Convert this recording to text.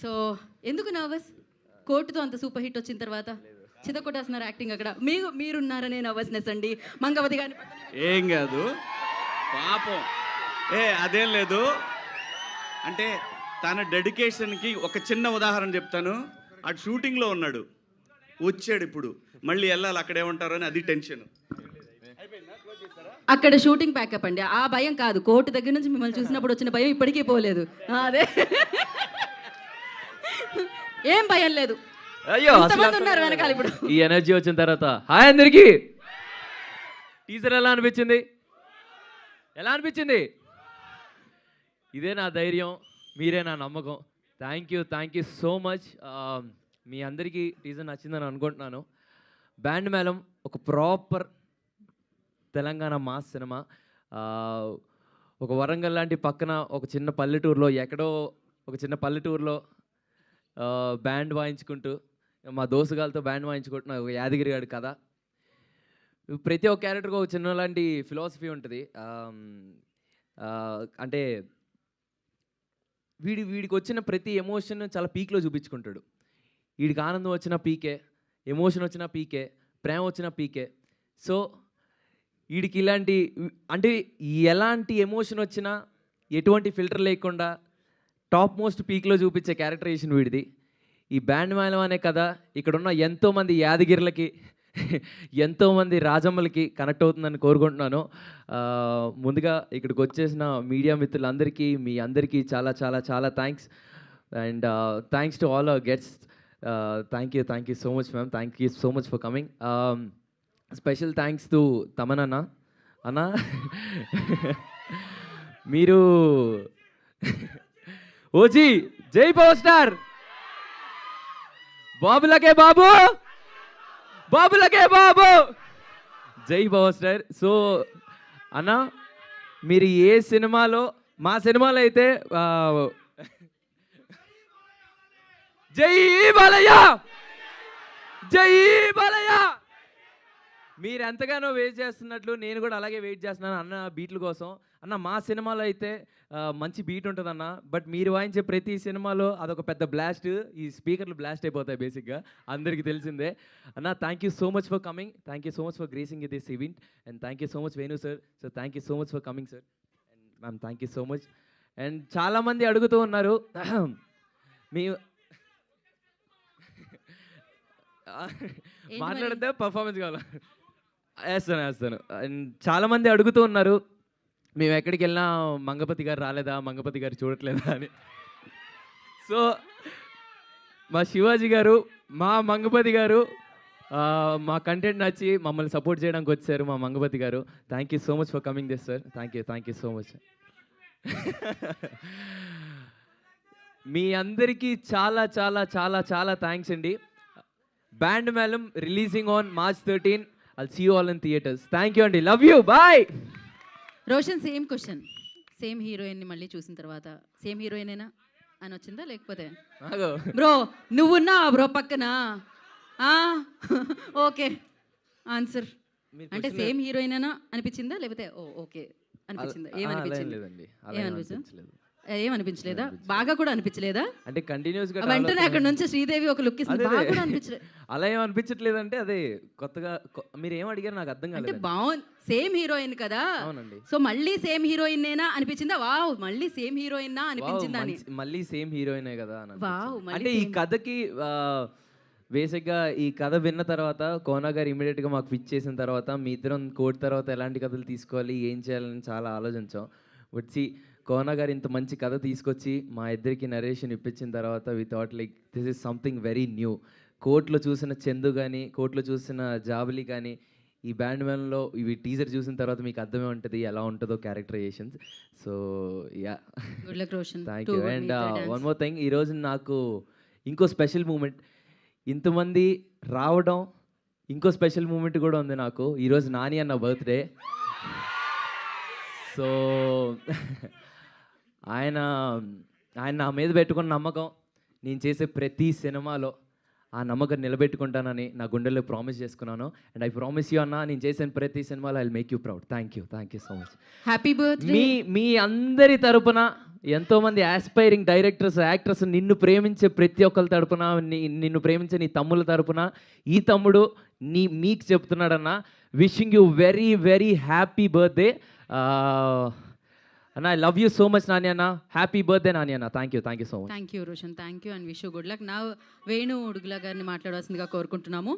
So ఎందుకు nervous? కోర్టుతో అంత super hit వచ్చిన తర్వాత చితకొట్టేస్తున్నారు యాక్టింగ్ అక్కడ. మీరున్నారనే నర్వస్నెస్ అండి. మంగవతి గారిని ఏం కాదు పాపం. అదేం లేదు. అంటే తన డెడికేషన్కి ఒక చిన్న ఉదాహరణ చెప్తాను. అటు షూటింగ్లో ఉన్నాడు, వచ్చాడు, ఇప్పుడు మళ్ళీ వెళ్ళాలి, అక్కడేమంటారు అని అది టెన్షన్. అక్కడ షూటింగ్ ప్యాకప్ అండి. ఆ భయం కాదు, కోర్టు దగ్గర నుంచి మిమ్మల్ని చూసినప్పుడు వచ్చిన భయం ఇప్పటికీ పోలేదు. అదే ఏం భయం లేదు. అయ్యో ఎంతమంది ఉన్నారు వెనకాల ఇప్పుడు. ఈ ఎనర్జీ వచ్చిన తర్వాత హాయ్ అందరికి. టీజర్ ఎలా అనిపించింది? ఎలా అనిపించింది? ఇదే నా ధైర్యం, మీరే నా నమ్మకం. Thank you so much. మీ అందరికీ టీజర్ నచ్చిందని అనుకుంటున్నాను. బ్యాండ్ మేళం ఒక ప్రాపర్ తెలంగాణ మాస్ సినిమా. ఒక వరంగల్ లాంటి పక్కన ఒక చిన్న పల్లెటూరులో, ఎక్కడో ఒక చిన్న పల్లెటూరులో బ్యాండ్ వాయించుకుంటూ, మా దోస్తుగాలతో బ్యాండ్ వాయించుకుంటున్న ఒక యాదగిరి గారి కథ. ప్రతి ఒక్క క్యారెక్టర్కి ఒక చిన్న లాంటి ఫిలాసఫీ ఉంటుంది. అంటే వీడికి వచ్చిన ప్రతి ఎమోషన్ చాలా పీక్లో చూపించుకుంటాడు. వీడికి ఆనందం వచ్చిన పీకే, ఎమోషన్ వచ్చిన పీకే, ప్రేమ వచ్చిన పీకే. సో వీడికి ఇలాంటి, అంటే ఎలాంటి ఎమోషన్ వచ్చినా ఎటువంటి ఫిల్టర్ లేకుండా టాప్ మోస్ట్ పీక్లో చూపించే క్యారెక్టరైజేషన్ వీడిది. ఈ బ్యాండ్ మేళం అనే కథ ఇక్కడున్న ఎంతోమంది యాదగిరిలకి, ఎంతోమంది రాజమ్మలకి కనెక్ట్ అవుతుందని కోరుకుంటున్నాను. ముందుగా ఇక్కడికి వచ్చేసిన మీడియా మిత్రులందరికీ, మీ అందరికీ చాలా చాలా చాలా thanks. And thanks to all our guests. Thank you so much ma'am. Thank you so much for coming. Special thanks to Thaman అన్న. మీరు ఓజీ జై పవర్ స్టార్, బాబులకే బాబు, బాబులకే బాబు, జై పవర్ స్టార్. సో అన్న, మీరు ఏ సినిమాలో, మా సినిమాలో అయితే జై బాలయ్య, జై బాలయ్య, మీరు ఎంతగానో వెయిట్ చేస్తున్నట్లు నేను కూడా అలాగే వెయిట్ చేస్తున్నాను అన్న బీట్ల కోసం. అన్న మా సినిమాలో అయితే మంచి బీట్ ఉంటుంది అన్న, బట్ మీరు వాయించే ప్రతి సినిమాలో అదొక పెద్ద బ్లాస్ట్. ఈ స్పీకర్లు బ్లాస్ట్ అయిపోతాయి బేసిక్గా, అందరికీ తెలిసిందే. అన్న thank you so much for coming. Thank you so much for gracing this event. And thank you so much Venu sir. So thank you so much for coming sir. And ma'am thank you so much. And చాలామంది అడుగుతూ ఉన్నారు మీ మాట్లాడితే performance కావాలా? వేస్తాను. And చాలామంది అడుగుతూ ఉన్నారు, మేము ఎక్కడికి వెళ్ళినా మంగపతి గారు రాలేదా, మంగపతి గారు చూడట్లేదా అని. సో మా శివాజీ గారు, మా మంగపతి గారు, మా కంటెంట్ నచ్చి మమ్మల్ని సపోర్ట్ చేయడానికి వచ్చారు మా మంగపతి గారు. Thank you so much for coming this sir. Thank you so much. మీ అందరికీ చాలా చాలా చాలా చాలా థ్యాంక్స్ అండి. Band Melam releasing on March 13. I'll see you all in theaters. Thank you అండి. Love you. Bye. Roshan, same question. Same హీరోయిన్ని మళ్ళీ చూసిన తర్వాత సేమ్ హీరోయినేనా అని వచ్చిందా, లేకపోతే బ్రో నువ్వున్నా బ్రో పక్కన? Okay answer. అంటే సేమ్ హీరోయినేనా అనిపించిందా, లేకపోతే ఓకే అనిపించిందా? ఏమనిపించింది? ఏమనిపించలేదా? బాగా కూడా అనిపించలేదా? అంటే కంటిన్యూస్ గా వెంటనే అక్కడ నుంచి శ్రీదేవి ఒక లుక్ ఇస్తుంది, బాగా కూడా అనిపించలేదు. అలా ఏం అనిపించట్లేదు. అంటే అదే కొత్తగా మీరు ఏం అడిగారు నాకు అర్థం కాలేదు. అంటే బాగుంది, సేమ్ హీరోయిన్ కదా. అవునండి. సో మళ్ళీ సేమ్ హీరోయిన్ నేనా అనిపించిందా? వావ్, మళ్ళీ సేమ్ హీరోయిన్ నా అనిపించిందా అని. మళ్ళీ సేమ్ హీరోయినే కదా అని. వావ్. అంటే ఈ కథకి బేసిక్గా ఈ కథ విన్న తర్వాత కోనా గారు ఇమీడియట్గా మాకు పిచ్ చేసిన తర్వాత మీ ఇద్దరం కోర్టు తర్వాత ఎలాంటి కథలు తీసుకోవాలి, ఏం చేయాలని చాలా ఆలోచించాం. వచ్చి కోనా గారు ఇంత మంచి కథ తీసుకొచ్చి మా ఇద్దరికి నరేషన్ ఇప్పించిన తర్వాత we thought like this is something very new. కోర్టులో చూసిన చందు కానీ, కోర్టులో చూసిన జాబలి కానీ, ఈ బ్యాండ్ మేళంలో ఇవి టీజర్ చూసిన తర్వాత మీకు అర్థమే ఉంటుంది ఎలా ఉంటుందో characterisations. So yeah, thank you. And one more thing, ఈరోజు నాకు ఇంకో స్పెషల్ మూమెంట్, ఇంతమంది రావడం, ఇంకో స్పెషల్ మూమెంట్ కూడా ఉంది నాకు. ఈరోజు నాని అన్న బర్త్డే. సో ఆయన నా మీద పెట్టుకున్న నమ్మకం, నేను చేసే ప్రతి సినిమాలో ఆ నమ్మకం నిలబెట్టుకుంటానని నా గుండెల్లో ప్రామిస్ చేసుకున్నాను. అండ్ ఐ ప్రామిస్ యూ అన్న, నేను చేసిన ప్రతి సినిమాలో I will make you proud. Thank you so much. Happy birthday. మీ అందరి తరపున, ఎంతోమంది ఆస్పైరింగ్ డైరెక్టర్స్, యాక్టర్స్, నిన్ను ప్రేమించే ప్రతి ఒక్కరి తరపున, నిన్ను ప్రేమించే నీ తమ్ముల తరపున ఈ తమ్ముడు మీకు చెప్తున్నాడన్న, wishing you very very happy birthday అన్న. I love you so much Nani అన్న. హ్యాపీ బర్త్డే నాని అన్న. Thank you so much. Thank you Roshan, thank you and wish you good luck. నా వేణు ఉడుగుల గారిని మాట్లాడవలసిందిగా కోరుకుంటున్నాము.